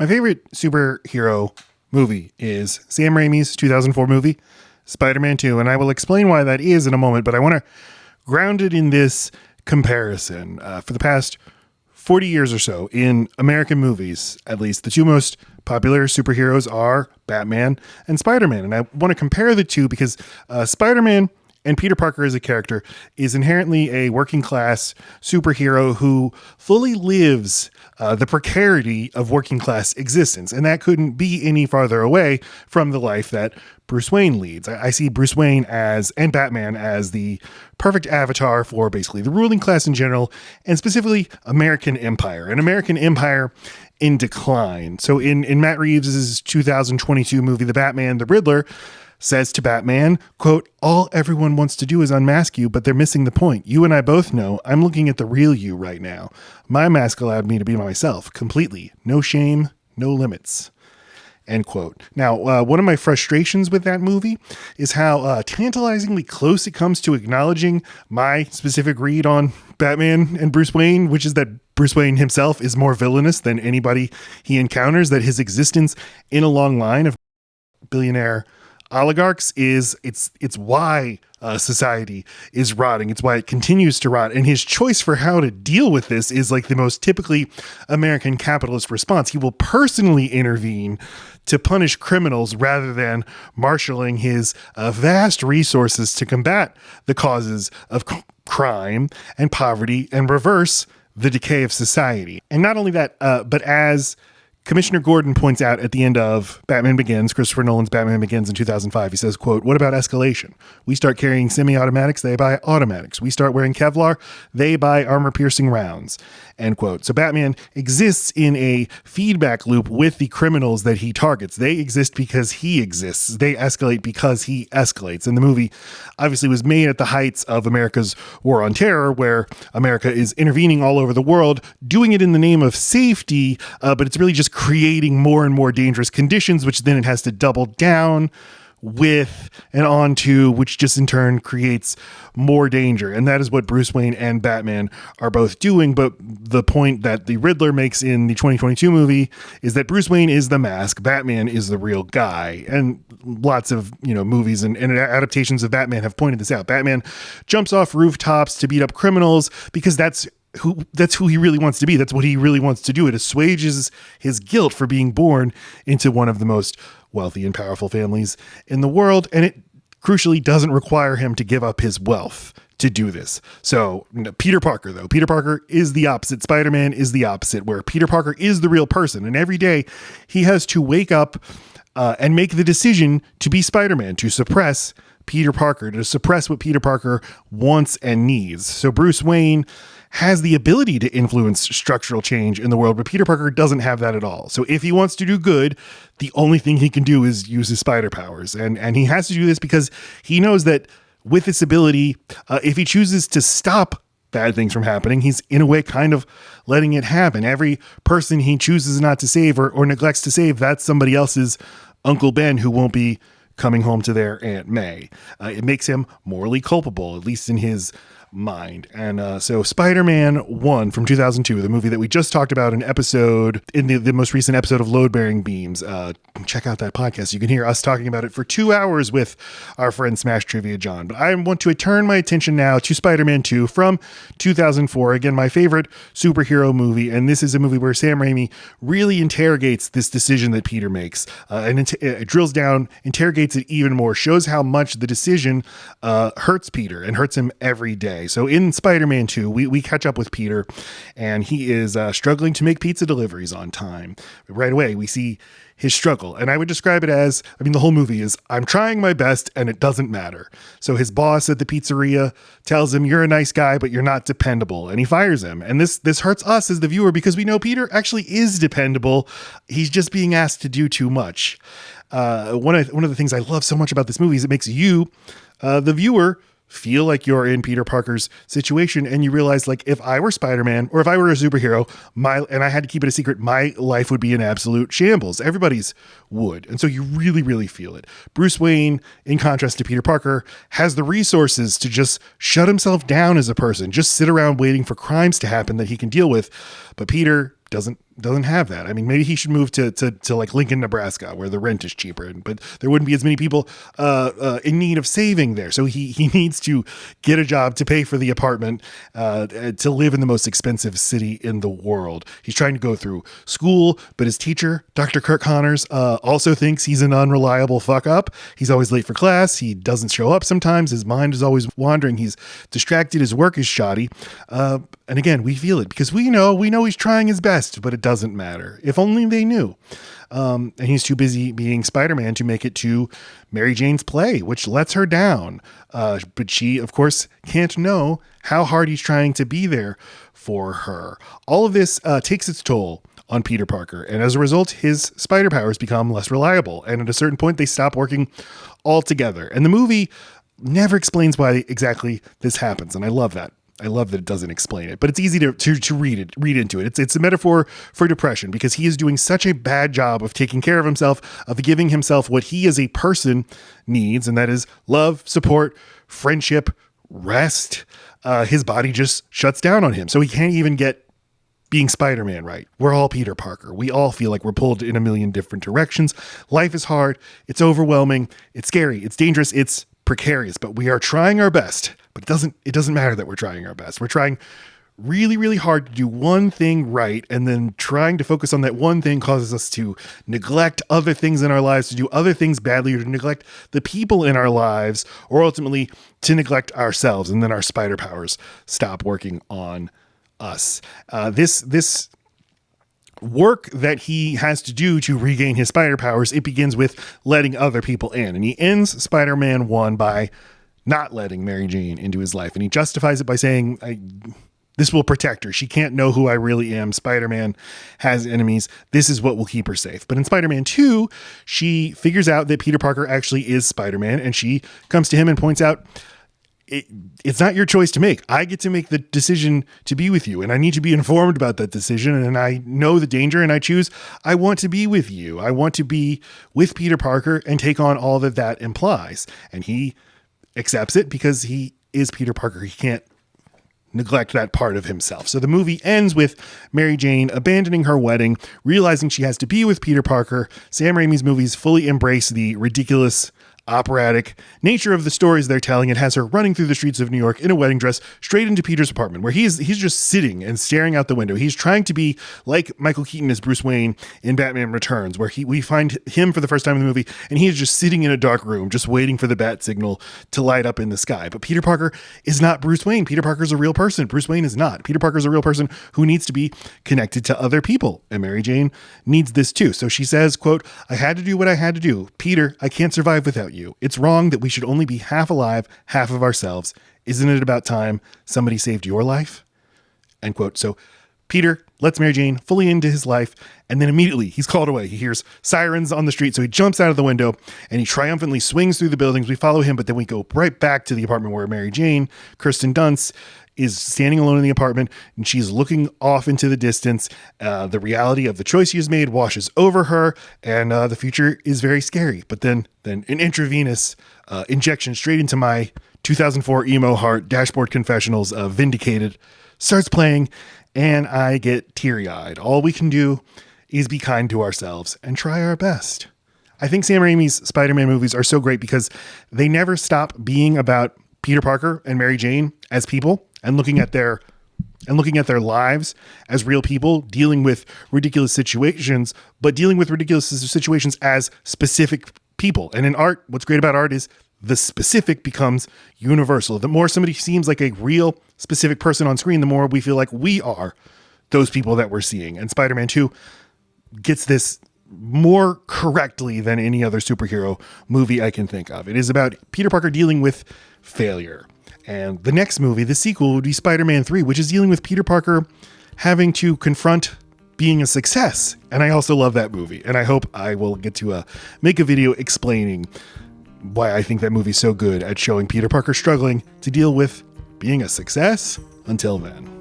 My favorite superhero movie is Sam Raimi's 2004 movie, Spider-Man 2, and I will explain why that is in a moment, but I want to ground it in this comparison. For the past 40 years or so, in American movies, at least, the two most popular superheroes are Batman and Spider-Man, and I want to compare the two because Spider-Man and Peter Parker as a character is inherently a working class superhero who fully lives the precarity of working class existence. And that couldn't be any farther away from the life that Bruce Wayne leads. I see Bruce Wayne and Batman as the perfect avatar for basically the ruling class in general, and specifically American Empire, an American Empire in decline. So in Matt Reeves' 2022 movie, The Batman, the Riddler says to Batman, quote, "All everyone wants to do is unmask you, but they're missing the point. You and I both know I'm looking at the real you right now. My mask allowed me to be myself completely. No shame, no limits." End quote. Now, one of my frustrations with that movie is how tantalizingly close it comes to acknowledging my specific read on Batman and Bruce Wayne, which is that Bruce Wayne himself is more villainous than anybody he encounters, that his existence in a long line of billionaire oligarchs it's why society is rotting. It's why it continues to rot. And his choice for how to deal with this is like the most typically American capitalist response. He will personally intervene to punish criminals rather than marshaling his vast resources to combat the causes of crime and poverty and reverse the decay of society. And not only that, but as Commissioner Gordon points out at the end of Batman Begins, Christopher Nolan's Batman Begins in 2005, he says, quote, "What about escalation? We start carrying semi-automatics, they buy automatics. We start wearing Kevlar, they buy armor-piercing rounds." End quote. So Batman exists in a feedback loop with the criminals that he targets. They exist because he exists. They escalate because he escalates. And the movie obviously was made at the heights of America's war on terror, where America is intervening all over the world, doing it in the name of safety, but it's really just creating more and more dangerous conditions, which then it has to double down with and onto, which just in turn creates more danger. And that is what Bruce Wayne and Batman are both doing. But the point that the Riddler makes in the 2022 movie is that Bruce Wayne is the mask, Batman is the real guy. And lots of, movies and adaptations of Batman have pointed this out. Batman jumps off rooftops to beat up criminals because that's who he really wants to be. That's what he really wants to do. It assuages his guilt for being born into one of the most wealthy and powerful families in the world. And it crucially doesn't require him to give up his wealth to do this. So Peter Parker, though, Peter Parker is the opposite. Spider-Man is the opposite, where Peter Parker is the real person. And every day he has to wake up and make the decision to be Spider-Man, to suppress Peter Parker, to suppress what Peter Parker wants and needs. So Bruce Wayne has the ability to influence structural change in the world, but Peter Parker doesn't have that at all. So if he wants to do good, the only thing he can do is use his spider powers. And he has to do this because he knows that with this ability, if he chooses to stop bad things from happening, he's in a way kind of letting it happen. Every person he chooses not to save or neglects to save, that's somebody else's Uncle Ben who won't be coming home to their Aunt May. It makes him morally culpable, at least in his mind. And so Spider-Man 1 from 2002, the movie that we just talked about in the most recent episode of Load Bearing Beams. Check out that podcast. You can hear us talking about it for 2 hours with our friend Smash Trivia John. But I want to turn my attention now to Spider-Man 2 from 2004. Again, my favorite superhero movie. And this is a movie where Sam Raimi really interrogates this decision that Peter makes. And it drills down, interrogates it even more, shows how much the decision hurts Peter and hurts him every day. So in Spider-Man 2, we catch up with Peter, and he is struggling to make pizza deliveries on time. Right away, we see his struggle. And I would describe it as, the whole movie is, I'm trying my best and it doesn't matter. So his boss at the pizzeria tells him, you're a nice guy, but you're not dependable. And he fires him. And this hurts us as the viewer because we know Peter actually is dependable. He's just being asked to do too much. One of the things I love so much about this movie is it makes you, the viewer, feel like you're in Peter Parker's situation, and you realize, like, if I were Spider-Man or if I were a superhero, and I had to keep it a secret, my life would be in absolute shambles. Everybody's would. And so you really, really feel it. Bruce Wayne, in contrast to Peter Parker, has the resources to just shut himself down as a person, just sit around waiting for crimes to happen that he can deal with. But Peter doesn't have that. I mean, maybe he should move to like Lincoln, Nebraska, where the rent is cheaper, but there wouldn't be as many people in need of saving there. So he needs to get a job to pay for the apartment to live in the most expensive city in the world. He's trying to go through school, but his teacher, Dr. Kirk Connors, also thinks he's an unreliable fuck up. He's always late for class. He doesn't show up sometimes. His mind is always wandering. He's distracted. His work is shoddy. And again, we feel it because we know he's trying his best, but it doesn't matter. If only they knew. And he's too busy being Spider-Man to make it to Mary Jane's play, which lets her down. But she, of course, can't know how hard he's trying to be there for her. All of this takes its toll on Peter Parker. And as a result, his spider powers become less reliable. And at a certain point, they stop working altogether. And the movie never explains why exactly this happens. And I love that. I love that it doesn't explain it, but it's easy to read into it. It's a metaphor for depression because he is doing such a bad job of taking care of himself, of giving himself what he as a person needs. And that is love, support, friendship, rest. His body just shuts down on him. So he can't even get being Spider-Man right. We're all Peter Parker. We all feel like we're pulled in a million different directions. Life is hard. It's overwhelming. It's scary. It's dangerous. It's precarious, but we are trying our best. But it doesn't matter that we're trying our best. We're trying really, really hard to do one thing right, and then trying to focus on that one thing causes us to neglect other things in our lives, to do other things badly, or to neglect the people in our lives, or ultimately to neglect ourselves, and then our spider powers stop working on us. This work that he has to do to regain his spider powers, it begins with letting other people in, and he ends Spider-Man 1 by not letting Mary Jane into his life. And he justifies it by saying, this will protect her. She can't know who I really am. Spider-Man has enemies. This is what will keep her safe. But in Spider-Man 2, she figures out that Peter Parker actually is Spider-Man. And she comes to him and points out, it's not your choice to make. I get to make the decision to be with you. And I need to be informed about that decision. And I know the danger and I want to be with you. I want to be with Peter Parker and take on all that implies. And he accepts it because he is Peter Parker. He can't neglect that part of himself. So the movie ends with Mary Jane abandoning her wedding, realizing she has to be with Peter Parker. Sam Raimi's movies fully embrace the ridiculous, operatic nature of the stories they're telling. It has her running through the streets of New York in a wedding dress straight into Peter's apartment, where he's just sitting and staring out the window. He's trying to be like Michael Keaton as Bruce Wayne in Batman Returns, where we find him for the first time in the movie, and he is just sitting in a dark room, just waiting for the bat signal to light up in the sky. But Peter Parker is not Bruce Wayne. Peter Parker is a real person. Bruce Wayne is not. Peter Parker is a real person who needs to be connected to other people, and Mary Jane needs this too. So she says, quote, "I had to do what I had to do. Peter, I can't survive without you. It's wrong that we should only be half alive, half of ourselves. Isn't it about time somebody saved your life?" End quote. So Peter lets Mary Jane fully into his life, and then immediately he's called away. He hears sirens on the street, so he jumps out of the window and he triumphantly swings through the buildings. We follow him, but then we go right back to the apartment where Mary Jane, Kirsten Dunst, is standing alone in the apartment, and she's looking off into the distance. The reality of the choice she has made washes over her, and the future is very scary. But then an intravenous injection straight into my 2004 emo heart, Dashboard Confessionals, Vindicated, starts playing, and I get teary-eyed. All we can do is be kind to ourselves and try our best. I think Sam Raimi's Spider-Man movies are so great because they never stop being about Peter Parker and Mary Jane as people, and looking at their lives as real people, dealing with ridiculous situations, but dealing with ridiculous situations as specific people. And in art, what's great about art is the specific becomes universal. The more somebody seems like a real specific person on screen, the more we feel like we are those people that we're seeing. And Spider-Man 2 gets this more correctly than any other superhero movie I can think of. It is about Peter Parker dealing with failure. And the next movie, the sequel, would be Spider-Man 3, which is dealing with Peter Parker having to confront being a success. And I also love that movie. And I hope I will get to make a video explaining why I think that movie's so good at showing Peter Parker struggling to deal with being a success. Until then.